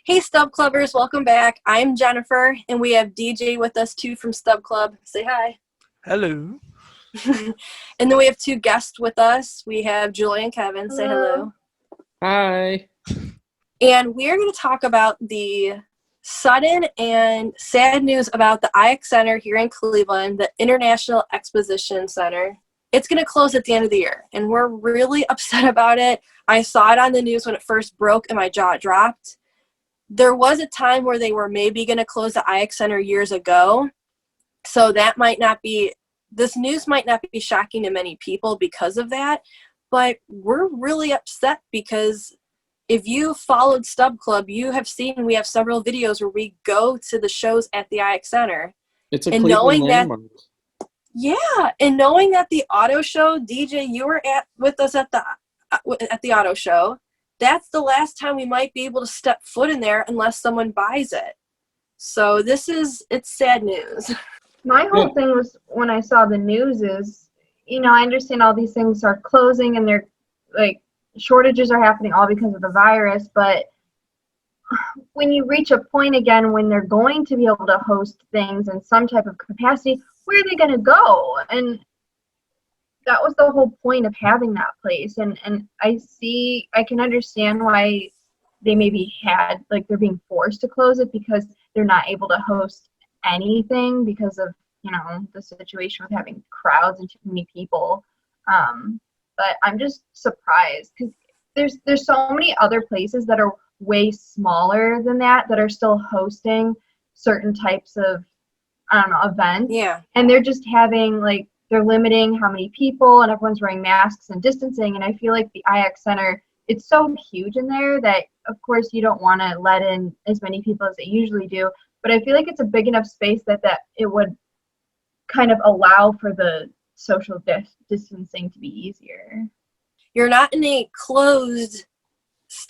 Hey, Stub Clubbers, welcome back. I'm Jennifer, and we have DJ with us too from Stub Club. Say hi. Hello. And then we have two guests with us. We have Julie and Kevin. Say hello. Hi. And we are going to talk about the sudden and sad news about the IX Center here in Cleveland, the International Exposition Center. It's going to close at the end of the year, and we're really upset about it. I saw it on the news when it first broke, and my jaw dropped. There was a time where they were maybe going to close the IX Center years ago, so that might not be, this news might not be shocking to many people because of that, but we're really upset because if you followed Stub Club, you have seen we have several videos where we go to the shows at the IX Center. It's a And Cleveland knowing that, landmark. yeah, and knowing that the auto show, DJ, you were with us at the auto show. That's the last time we might be able to step foot in there unless someone buys it. So it's sad news. My whole thing was when I saw the news is, I understand all these things are closing and they're like shortages are happening all because of the virus, but when you reach a point again when they're going to be able to host things in some type of capacity, where are they going to go? And that was the whole point of having that place. And I can understand why they maybe they're being forced to close it because they're not able to host anything because of, the situation with having crowds and too many people. But I'm just surprised because there's so many other places that are way smaller than that are still hosting certain types of, events. Yeah. And they're just having they're limiting how many people and everyone's wearing masks and distancing. And I feel like the IX Center, it's so huge in there that, of course, you don't want to let in as many people as they usually do. But I feel like it's a big enough space that it would kind of allow for the social distancing to be easier. You're not in a closed,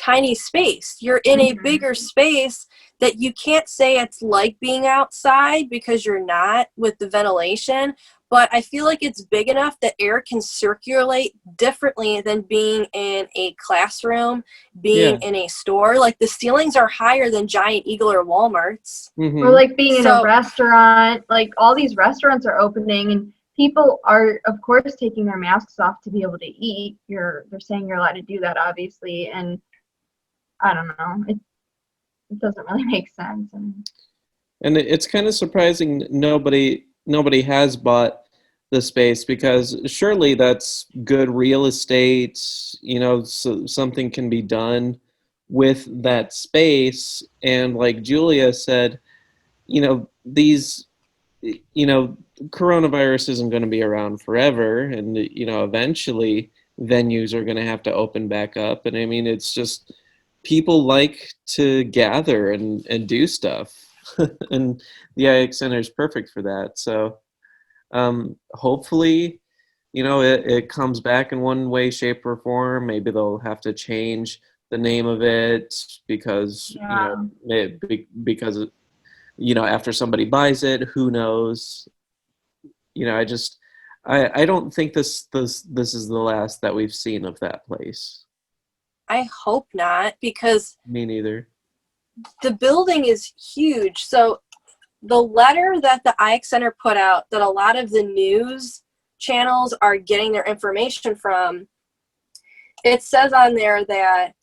tiny space. You're in a bigger space that you can't say it's like being outside because you're not with the ventilation. But I feel like it's big enough that air can circulate differently than being in a classroom, being in a store. Like the ceilings are higher than Giant Eagle or Walmart's. Mm-hmm. Or being in a restaurant. All these restaurants are opening and people are, of course, taking their masks off to be able to eat. They're saying you're allowed to do that, obviously. And I don't know. It doesn't really make sense. And it's kind of surprising nobody has bought the space because surely that's good real estate, so something can be done with that space. And like Julia said, coronavirus isn't going to be around forever. And, eventually venues are going to have to open back up. And I mean, it's just people like to gather and do stuff. And the IX Center is perfect for that. So hopefully, it comes back in one way, shape, or form. Maybe they'll have to change the name of it because, because after somebody buys it, who knows? I don't think this is the last that we've seen of that place. I hope not, because Me neither. the building is huge. So the letter that the IX Center put out that a lot of the news channels are getting their information from, it says on there that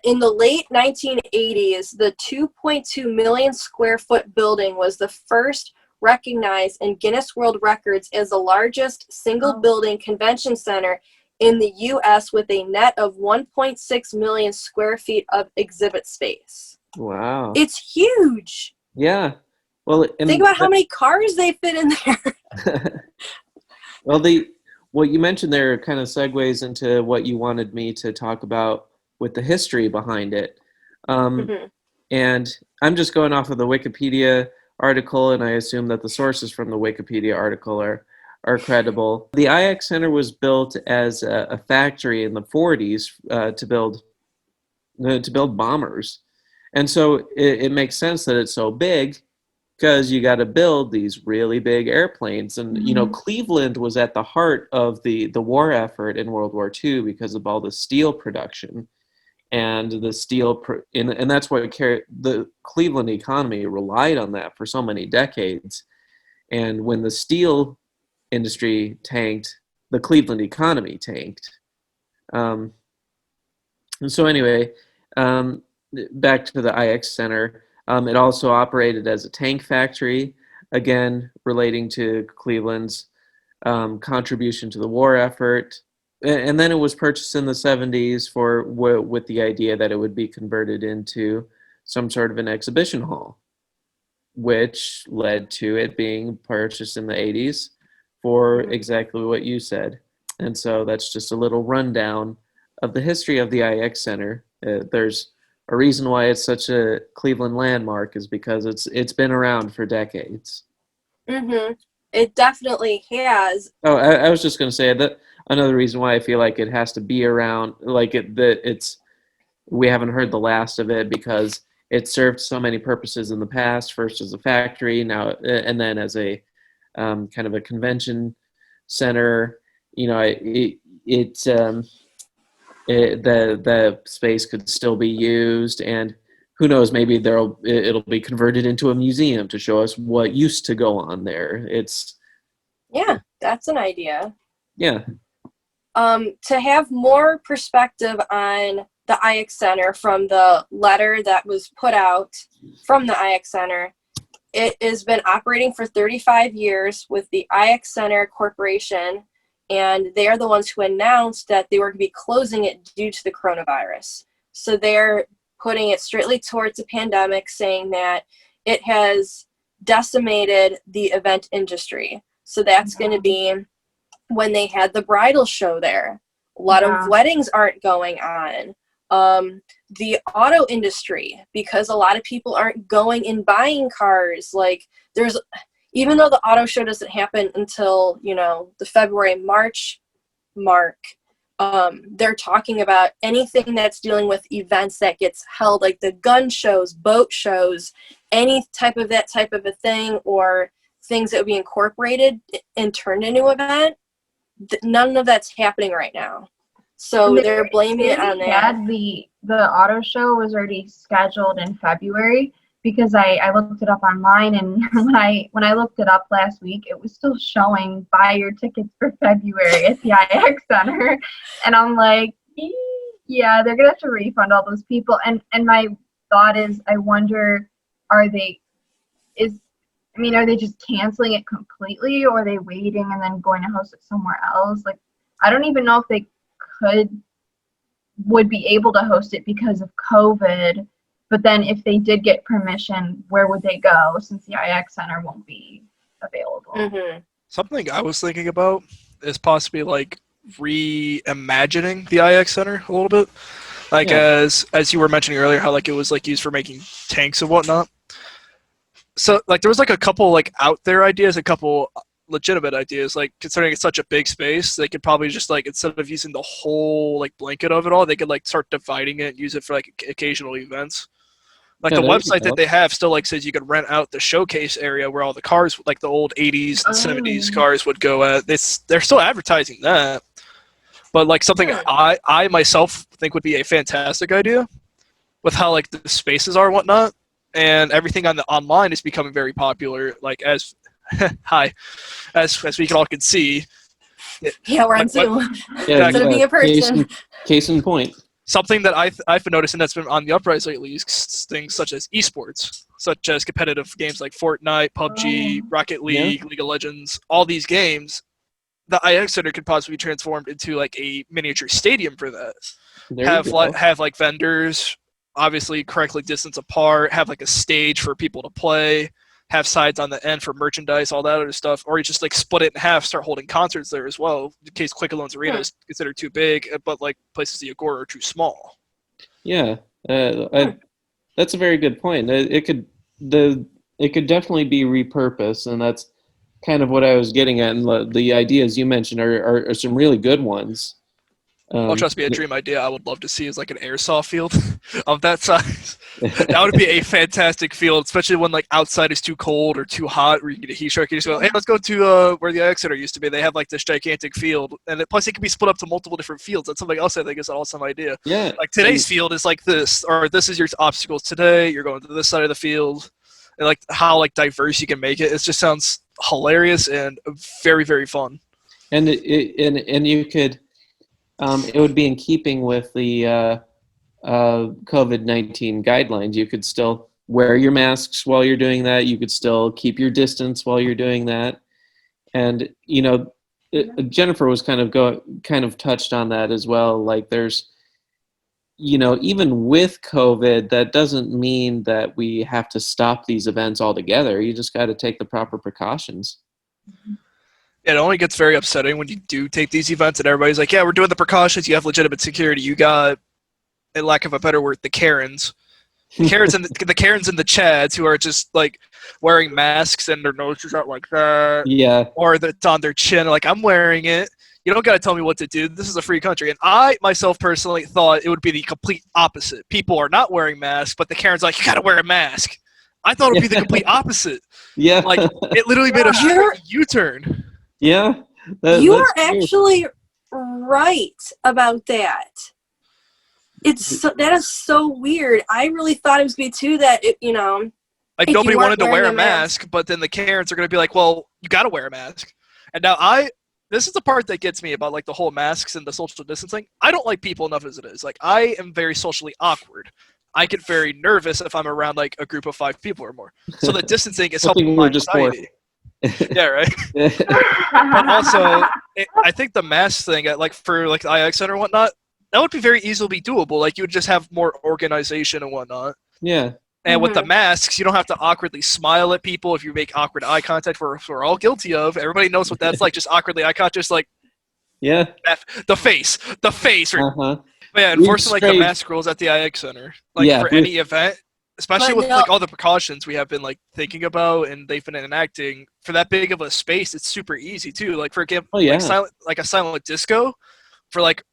in the late 1980s, the 2.2 million square foot building was the first recognized in Guinness World Records as the largest single building convention center in the U.S. with a net of 1.6 million square feet of exhibit space. Wow. It's huge. Yeah. Well, think about how many cars they fit in there. Well, what you mentioned there kind of segues into what you wanted me to talk about with the history behind it. And I'm just going off of the Wikipedia article, and I assume that the sources from the Wikipedia article are credible. The IX Center was built as a factory in the 40s to build bombers. And so it makes sense that it's so big because you got to build these really big airplanes. And, Cleveland was at the heart of the war effort in World War II because of all the steel production. and the steel, and that's what the Cleveland economy relied on that for so many decades. And when the steel industry tanked, the Cleveland economy tanked. And so anyway, back to the IX Center. It also operated as a tank factory, again relating to Cleveland's contribution to the war effort. And then it was purchased in the 70s with the idea that it would be converted into some sort of an exhibition hall, which led to it being purchased in the 80s for exactly what you said. And so that's just a little rundown of the history of the IX Center. There's a reason why it's such a Cleveland landmark, is because it's been around for decades. Mm-hmm. It definitely has. Oh, I was just going to say that another reason why I feel like it has to be around, like we haven't heard the last of it, because it served so many purposes in the past. First as a factory, now and then as a kind of a convention center. You know, the space could still be used, and who knows, maybe it'll be converted into a museum to show us what used to go on there. Yeah, that's an idea. Yeah. To have more perspective on the IX Center from the letter that was put out from the IX Center, it has been operating for 35 years with the IX Center Corporation, and they are the ones who announced that they were going to be closing it due to the coronavirus. So they're putting it straightly towards the pandemic, saying that it has decimated the event industry. So that's going to be when they had the bridal show there. A lot of weddings aren't going on. The auto industry, because a lot of people aren't going and buying cars. Like, even though the auto show doesn't happen until, the February-March mark, they're talking about anything that's dealing with events that gets held, like the gun shows, boat shows, any type of that type of a thing, or things that would be incorporated and turned into an event. None of that's happening right now. So they're blaming it on that. The auto show was already scheduled in February, because I looked it up online, and when I looked it up last week, it was still showing buy your tickets for February at the IX Center, and I'm like, yeah, they're gonna have to refund all those people. And my thought is, I wonder, are they just canceling it completely, or are they waiting and then going to host it somewhere else? Like, I don't even know if they would be able to host it because of COVID. But then if they did get permission, where would they go, since the IX Center won't be available? Mm-hmm. Something I was thinking about is possibly like reimagining the IX Center a little bit. Like, as you were mentioning earlier, how like it was like used for making tanks and whatnot. So like there was like a couple like out there ideas, a couple legitimate ideas, like considering it's such a big space, they could probably just like, instead of using the whole like blanket of it all, they could like start dividing it and use it for like occasional events. Like the website that they have still like says you could rent out the showcase area where all the cars, like the old 80s and 70s cars would go at. They're still advertising that. But like something I myself think would be a fantastic idea, with how like the spaces are and whatnot, and everything on the online is becoming very popular, like as as we all can see. Yeah, we're on Zoom. Yeah, instead of being in person. Case in point. Something that I've been noticing that's been on the uprise lately is things such as esports, such as competitive games like Fortnite, PUBG, Rocket League, League of Legends. All these games, the IX Center could possibly be transformed into like a miniature stadium for that. Have like vendors, obviously correctly distanced apart. Have like a stage for people to play. Have sides on the end for merchandise, all that other stuff, or you just like split it in half, start holding concerts there as well, in case Quick Alone's Arena is considered too big, but like places the Agora are too small. Yeah, that's a very good point. It could definitely be repurposed, and that's kind of what I was getting at. And the ideas you mentioned are some really good ones. Trust me, a dream idea I would love to see is like an airsoft field of that size. That would be a fantastic field, especially when like outside is too cold or too hot, where you get a heat stroke. You just go, hey, let's go to where the IX Center used to be. They have like this gigantic field, and plus it can be split up to multiple different fields. That's something else I think is an awesome idea. Yeah. Like today's field is like this, or this is your obstacles today. You're going to this side of the field, and like how like diverse you can make it. It just sounds hilarious and very, very fun. And and you could, it would be in keeping with the COVID-19 guidelines. You could still wear your masks while you're doing that. You could still keep your distance while you're doing that. And Jennifer was kind of touched on that as well. Like there's, even with COVID, that doesn't mean that we have to stop these events altogether. You just got to take the proper precautions. It only gets very upsetting when you do take these events and everybody's like, yeah, we're doing the precautions. You have legitimate security. You got, in lack of a better word, the Karens. The Karens and the Karens and the Chads who are just like wearing masks and their noses out like that. Yeah. Or it's on their chin. Like, I'm wearing it. You don't got to tell me what to do. This is a free country. And I, myself, personally thought it would be the complete opposite. People are not wearing masks, but the Karen's like, you got to wear a mask. I thought it would be the complete opposite. Yeah. Like, it literally made a U-turn. Yeah. You are actually right about that. That is so weird. I really thought it was going to be too that, like nobody wanted to wear a mask, but then the Karens are going to be like, well, you got to wear a mask. And now this is the part that gets me about like the whole masks and the social distancing. I don't like people enough as it is. Like I am very socially awkward. I get very nervous if I'm around like a group of 5 people or more. So the distancing is helping my anxiety. Yeah, right. But also, I think the mask thing, like for like the IX Center and whatnot, that would be very easily doable. Like you would just have more organization and whatnot. Yeah. And with the masks, you don't have to awkwardly smile at people if you make awkward eye contact. We're all guilty of. Everybody knows what that's like. Just awkwardly eye contact, just like the face. Uh-huh. But yeah, enforcing like the mask rules at the IX Center, like for any event. Especially with like all the precautions we have been like thinking about and they've been enacting for that big of a space, it's super easy too. Like for example, like a silent disco for like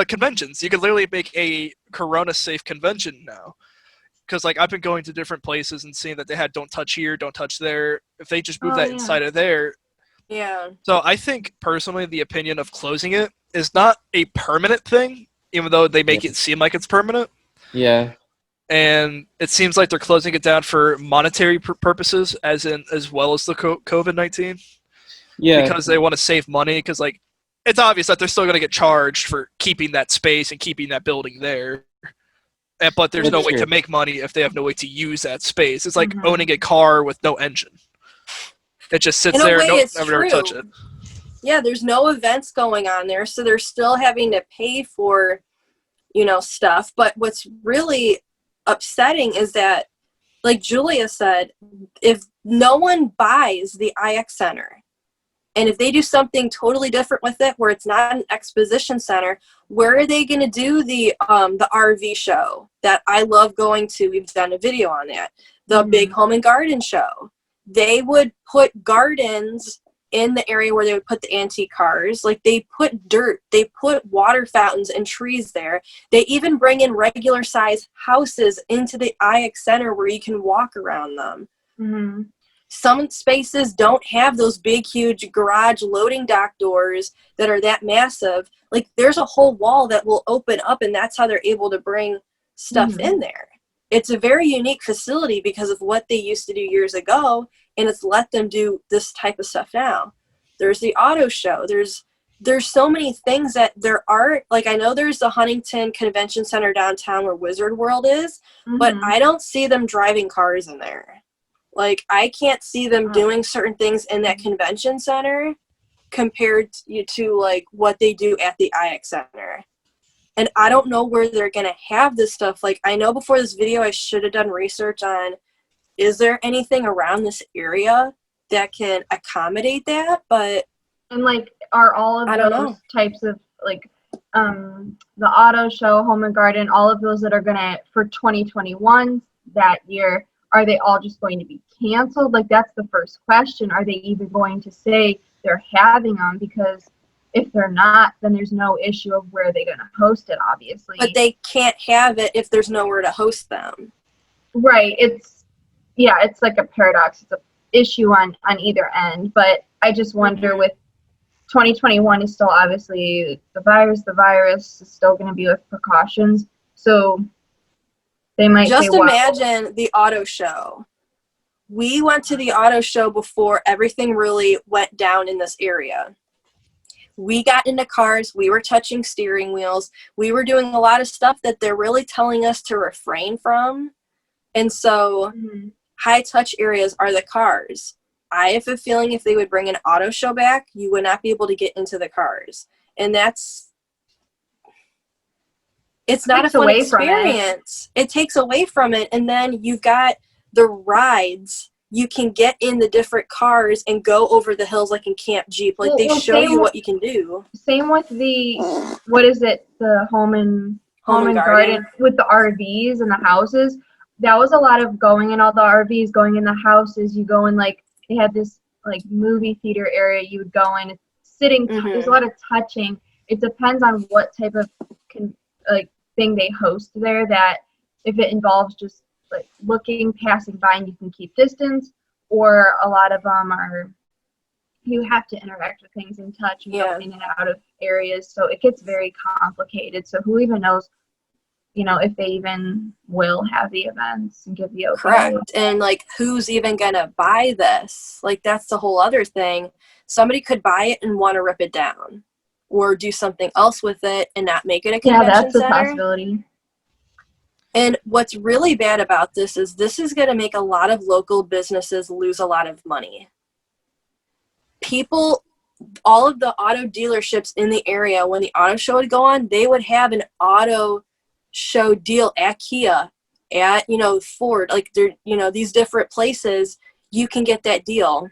conventions. You could literally make a Corona safe convention now. Because like I've been going to different places and seeing that they had don't touch here, don't touch there. If they just move inside of there. Yeah. So I think personally the opinion of closing it is not a permanent thing, even though they make it seem like it's permanent. Yeah. And it seems like they're closing it down for monetary purposes, as well as the COVID-19. Yeah, because they want to save money. Because like, it's obvious that they're still going to get charged for keeping that space and keeping that building there. But there's no way to make money if they have no way to use that space. It's like owning a car with no engine. It just sits there. Never touch it. Yeah, there's no events going on there, so they're still having to pay for, stuff. But what's really upsetting is that, like Julia said, if no one buys the IX Center, and if they do something totally different with it, where it's not an exposition center, where are they going to do the RV show that I love going to? We've done a video on that. The big home and garden show. They would put gardens in the area where they would put the antique cars. Like they put dirt, they put water fountains and trees there. They even bring in regular size houses into the IX Center where you can walk around them. Mm-hmm. Some spaces don't have those big, huge garage loading dock doors that are that massive. Like there's a whole wall that will open up, and that's how they're able to bring stuff in there. It's a very unique facility because of what they used to do years ago, and it's let them do this type of stuff now. There's the auto show. There's so many things that there are. Like I know there's the Huntington Convention Center downtown where Wizard World is, but I don't see them driving cars in there. Like, I can't see them doing certain things in that convention center compared to, like, what they do at the IX Center. And I don't know where they're going to have this stuff. Like, I know before this video I should have done research on, is there anything around this area that can accommodate that? But... And, like, are all of those types of, like, the auto show, home and garden, all of those that are going to, for 2021 that year... Are they all just going to be canceled? Like, that's the first question. Are they even going to say they're having them? Because if they're not, then there's no issue of where they're going to host it, obviously. But they can't have it if there's nowhere to host them. Right. It's like a paradox. It's an issue on either end. But I just wonder with 2021 is still obviously the virus is still going to be with precautions. So they might just say, imagine the auto show. We went to the auto show before everything really went down in this area. We got into cars, we were touching steering wheels, we were doing a lot of stuff that they're really telling us to refrain from. And so high touch areas are the cars. I have a feeling if they would bring an auto show back, you would not be able to get into the cars. And it's not a fun experience. It takes away from it. And then you've got the rides. You can get in the different cars and go over the hills like in Camp Jeep. Like they show you what you can do. Same with the, what is it? The home and garden with the RVs and the houses. That was a lot of going in all the RVs, going in the houses. You go in like, they had this like movie theater area you would go in. Sitting, there's a lot of touching. It depends on what type of thing they host there, that if it involves just like looking, passing by, and you can keep distance, or a lot of them are you have to interact with things and touch and go in and out of areas, so it gets very complicated. So who even knows, if they even will have the events and give the okay. Correct. And like who's even gonna buy this? Like that's the whole other thing. Somebody could buy it and want to rip it down or do something else with it and not make it a convention center. Yeah, that's a possibility. And what's really bad about this is going to make a lot of local businesses lose a lot of money. People, all of the auto dealerships in the area, when the auto show would go on, they would have an auto show deal at Kia, at, Ford, like they're, these different places, you can get that deal.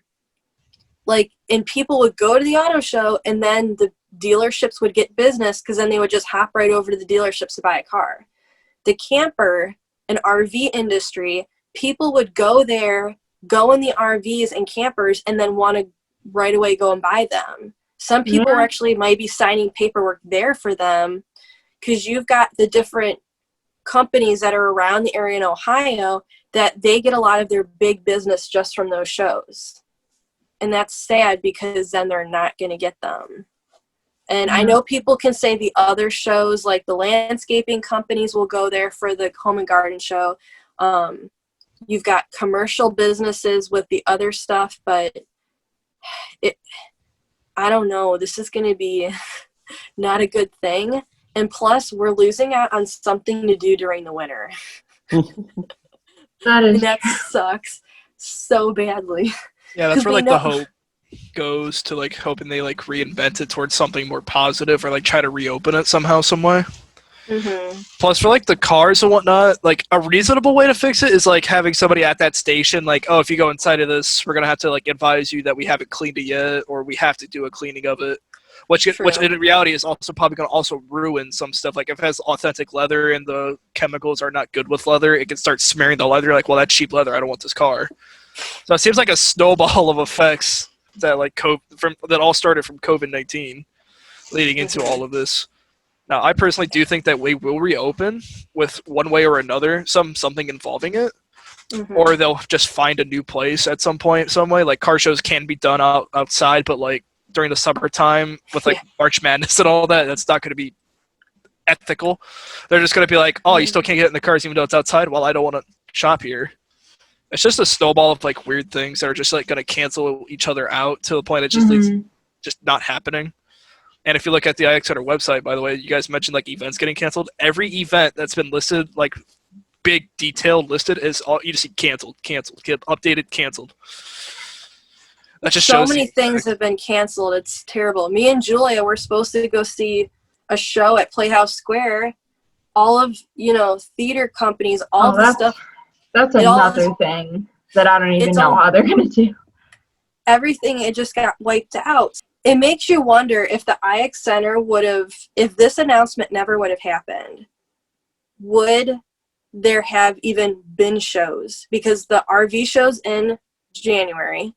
Like, and people would go to the auto show and then the dealerships would get business because then they would just hop right over to the dealerships to buy a car. The camper and RV industry, people would go there, go in the RVs and campers, and then want to right away go and buy them. Some people actually might be signing paperwork there for them because you've got the different companies that are around the area in Ohio that they get a lot of their big business just from those shows. And that's sad because then they're not going to get them. And I know people can say the other shows, like the landscaping companies will go there for the home and garden show. You've got commercial businesses with the other stuff, but I don't know. This is going to be not a good thing. And plus, we're losing out on something to do during the winter. That sucks so badly. Yeah, that's where the hope goes to, like, hoping they reinvent it towards something more positive, or try to reopen it somehow, some way. Plus, for the cars and whatnot, a reasonable way to fix it is having somebody at that station, if you go inside of this, we're gonna have to advise you that we haven't cleaned it yet, or we have to do a cleaning of it. Which in reality is also probably going to also ruin some stuff. If it has authentic leather and the chemicals are not good with leather, it can start smearing the leather. Well, that's cheap leather. I don't want this car. So it seems like a snowball of effects that that all started from COVID-19, leading into all of this. Now, I personally do think that we will reopen with one way or another, something involving it, or they'll just find a new place at some point, some way. Car shows can be done outside, but during the summertime with March Madness and all that, that's not going to be ethical. They're just going to be oh, you still can't get in the cars even though it's outside. Well, I don't want to shop here. It's just a snowball of weird things that are just going to cancel each other out to the point it just leads just not happening. And if you look at the IX Center website, by the way, you guys mentioned events getting canceled. Every event that's been listed, big detailed listed, is all you just see canceled, updated, canceled. That just so many things have been canceled. It's terrible. Me and Julia were supposed to go see a show at Playhouse Square. All of, theater companies, all this stuff. That's another thing that I don't even know how they're going to do. Everything, it just got wiped out. It makes you wonder if the IX Center if this announcement never would have happened, would there have even been shows? Because the RV show's in January.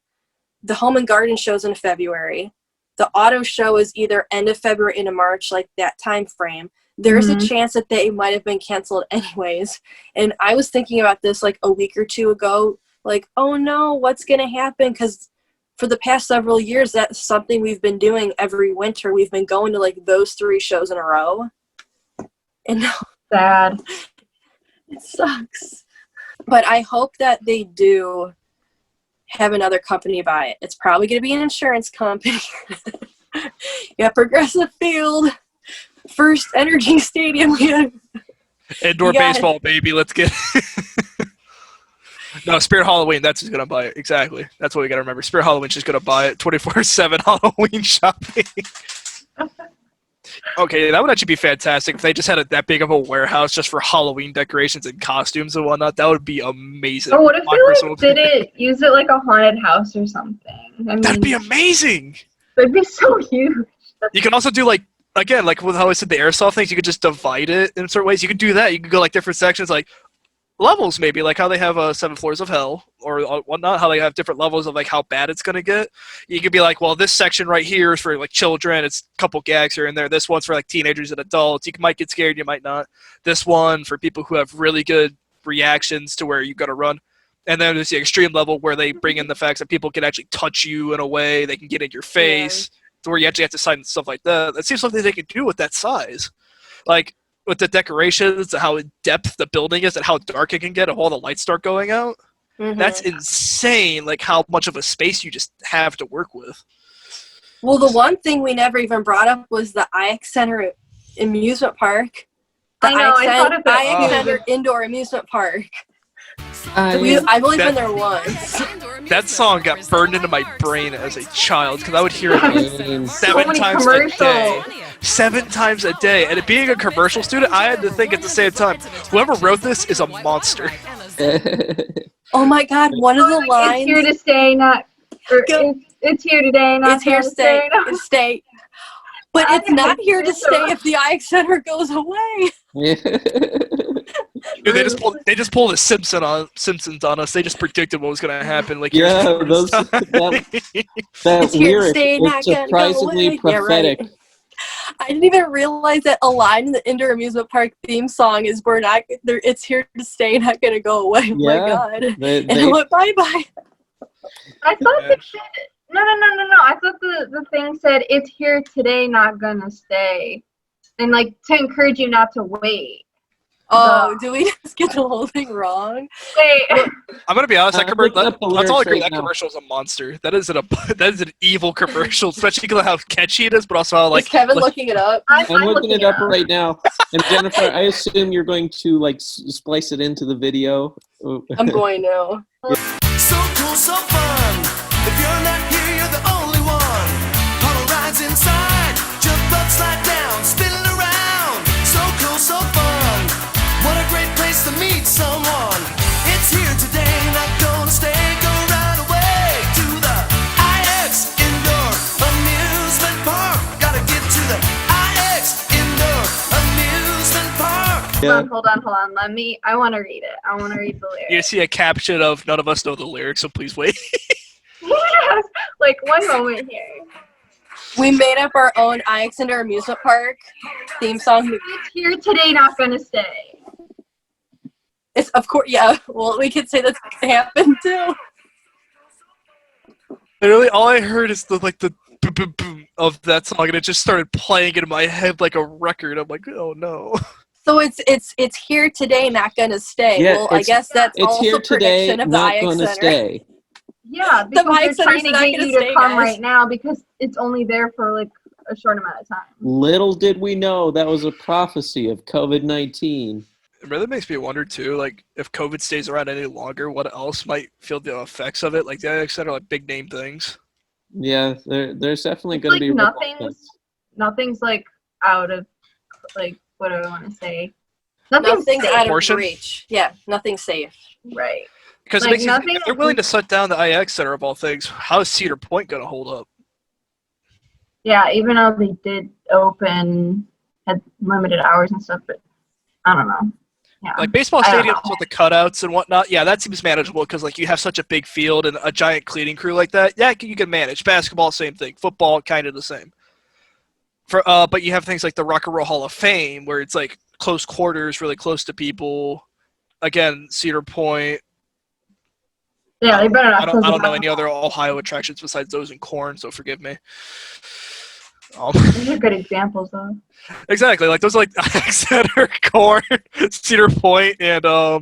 The home and garden shows in February. the auto show is either end of February into March, like that time frame. There's a chance that they might have been canceled anyways. And I was thinking about this like a week or two ago, like, oh no, what's going to happen? Because for the past several years, that's something we've been doing every winter. We've been going to like those 3 shows in a row. And now, Sad. it sucks. But I hope that they do have another company buy it. It's probably going to be an insurance company. Yeah, Progressive Field, First Energy Stadium. Indoor baseball, baby. Let's get No, Spirit Halloween. That's who's going to buy it. Exactly. That's what we got to remember. Spirit Halloween's just going to buy it. 24/7 Halloween shopping. Okay, that would actually be fantastic if they just had that big of a warehouse just for Halloween decorations and costumes and whatnot. That would be amazing. Or what if they use it like a haunted house or something? I mean, that'd be amazing. That'd be so huge. You can also do like with how I said the airsoft things, you could just divide it in certain ways. You could do that. You could go like different sections, like levels maybe, like how they have 7 floors of hell or whatnot, how they have different levels of like how bad it's going to get. You could be like, well, this section right here is for like children. It's a couple gags here and there. This one's for like teenagers and adults. You might get scared, you might not. This one for people who have really good reactions to where you got to run. And then there's the extreme level where they bring in the facts that people can actually touch you in a way. They can get in your face to where you actually have to sign stuff like that. That seems something they could do with that size. Like, with the decorations, how in depth the building is, and how dark it can get if all the lights start going out. That's insane, like how much of a space you just have to work with. Well, the one thing we never even brought up was the IX Center Amusement Park. The IX Center Indoor Amusement Park. I've only been there once. That song got burned into my brain as a child because I would hear it 7 times a day. 7 times a day. And being a commercial student, I had to think at the same time, whoever wrote this is a monster. Oh my god, one of the lines. It's here to stay, not. It's here today, not. It's here to stay. It's stay. But it's not here to stay if the IX Center goes away. Dude, they just pulled a Simpsons on us. They just predicted what was going to happen. Like that lyric is surprisingly prophetic. Yeah, right. I didn't even realize that a line in the Indoor Amusement Park theme song is "We're not. It's here to stay, not going to go away." Oh my god! And it went bye bye. I thought the no. I thought the thing said it's here today, not gonna stay, and like to encourage you not to wait. Oh, did we just get the whole thing wrong? Wait. I'm gonna be honest. That's all I agree. That commercial is a monster. That is an evil commercial, especially because of how catchy it is, but also how like. Is Kevin looking it up? I'm looking it up right now. And Jennifer, I assume you're going to like splice it into the video. I'm going to. So cool, so fun. If you're not here, you're the only one. Hollow rides inside, jump up, slide down, spinning around. So cool, so fun. What a great place to meet someone. It's here today, not gonna stay. Go right away to the IX Indoor Amusement Park. Gotta get to the IX Indoor Amusement Park. Hold on. I want to read it. I want to read the lyrics. You see a caption of "None of us know the lyrics, so please wait." Yes, like one moment here. We made up our own IX Indoor Amusement Park theme song. It's here today, not gonna stay. It's of course, yeah. Well, we could say that's gonna happen too. Literally, all I heard is the boom boom boom of that song, and it just started playing in my head like a record. I'm like, oh no. So it's here today, not gonna stay. Yeah, well, I guess that's it's also here today, prediction of not the IX gonna Center. stay. Yeah, because they're IX trying Center's to not get gonna you to stay, come guys. right now because it's only there for like a short amount of time. Little did we know that was a prophecy of COVID-19. It really makes me wonder too, like if COVID stays around any longer, what else might feel the effects of it? Like the IX Center, like big name things. Yeah, there's definitely It's going to like be nothing's like out of like what do I want to say? Nothing's safe. out of Proportion? reach. Yeah, nothing's safe. Right. Because Like, if they're willing to shut down the IX Center of all things, how is Cedar Point going to hold up? Yeah, even though they did open, had limited hours and stuff, but I don't know. Yeah. Like baseball I don't stadiums with the cutouts and whatnot, yeah, that seems manageable because like you have such a big field and a giant cleaning crew like that. Yeah, you can manage. Basketball, same thing. Football, kind of the same. But you have things like the Rock and Roll Hall of Fame where it's like close quarters, really close to people. Again, Cedar Point. Yeah, they better not I close don't it know down. any other Ohio attractions besides those in Corn, so forgive me. These are good examples, though. Exactly, like those are like IX Center, Corn, Cedar Point, and I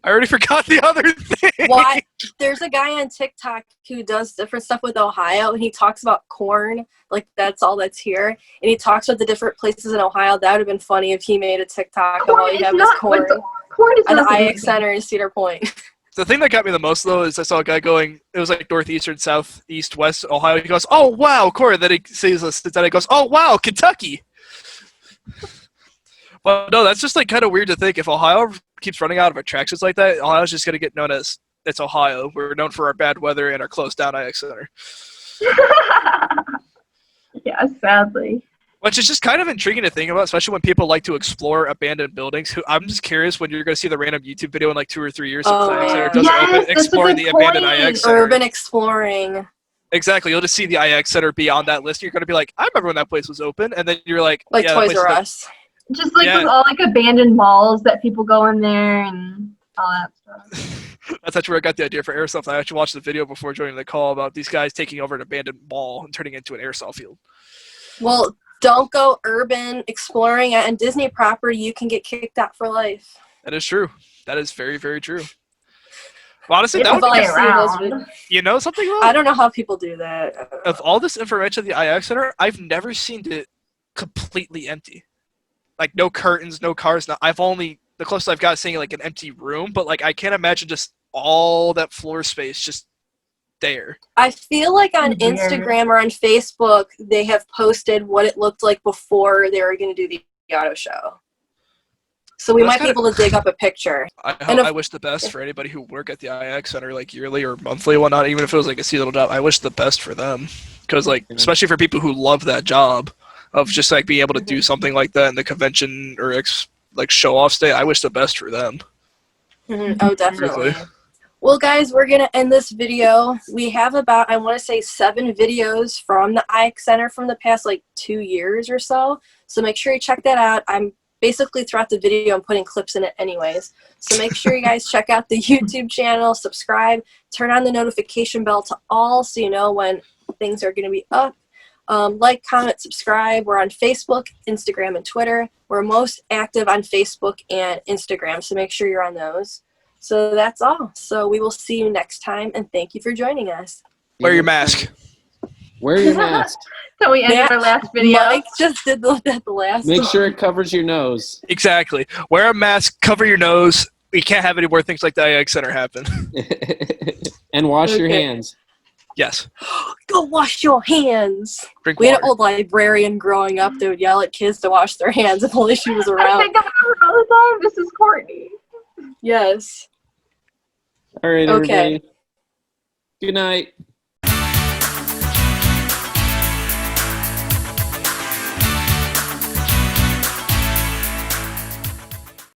already forgot the other thing. Well, there's a guy on TikTok who does different stuff with Ohio, and he talks about corn, like that's all that's here. And he talks about the different places in Ohio. That would have been funny if he made a TikTok of all you have is corn. Corn is And the not IX Center in Cedar Point. The thing that got me the most, though, is I saw a guy going, it was like northeastern, southeast, west Ohio. He goes, oh, wow, corn. Then he sees us, and then he goes, oh, wow, Kentucky. Well, no, that's just like kind of weird to think. If Ohio keeps running out of attractions like that, Ohio's just going to get known as it's Ohio. We're known for our bad weather and our closed down IX Center. Yeah, sadly. Which is just kind of intriguing to think about, especially when people like to explore abandoned buildings. I'm just curious when you're going to see the random YouTube video in like 2 or 3 years since the IX Center doesn't Yes, open, that's a exploring good the abandoned point. IX Center. Urban exploring. Exactly. You'll just see the IX Center be on that list. You're going to be like, I remember when that place was open. And then you're like, Like yeah, that Toys place R is Us. Just like Yeah. with all like abandoned malls that people go in there and all that stuff. That's actually where I got the idea for airsoft. I actually watched the video before joining the call about these guys taking over an abandoned mall and turning it into an airsoft field. Well, don't go urban exploring on Disney property. You can get kicked out for life. That is true. That is very, very true. Well, honestly, They that don't would play be, I've seen those around. you know something, though? I don't know how people do that. Of all this information at the IX Center, I've never seen it completely empty. Like, no curtains, no cars. The closest I've got is seeing like an empty room, but like I can't imagine just all that floor space just there. I feel like on Weird. Instagram or on Facebook, they have posted what it looked like before they were going to do the auto show. So we That's might be able to dig up a picture. I wish the best for anybody who work at the IX Center like yearly or monthly or whatnot, even if it was like a seasonal job. I wish the best for them because like especially for people who love that job of just like being able to do something like that in the convention or like show off state. I wish the best for them. Oh, definitely. Seriously. Well, guys, we're going to end this video. We have about, I want to say, 7 videos from the IX Center from the past, like, 2 years or so. So make sure you check that out. I'm basically, throughout the video, I'm putting clips in it anyways. So make sure you guys check out the YouTube channel, subscribe, turn on the notification bell to all so you know when things are going to be up. Like, comment, subscribe. We're on Facebook, Instagram, and Twitter. We're most active on Facebook and Instagram, so make sure you're on those. So that's all. So we will see you next time, and thank you for joining us. Wear your mask. Wear your mask. So we ended our last video. Mike just did the last Make one. sure it covers your nose. Exactly. Wear a mask. Cover your nose. We can't have any more things like the IX Center happen. And wash your Okay. hands. Yes. Go wash your hands. Drink We had water. an old librarian growing up that would yell at kids to wash their hands if only she was I around. think about her all the time. This is Courtney. Yes. All right, Okay. everybody. Good night.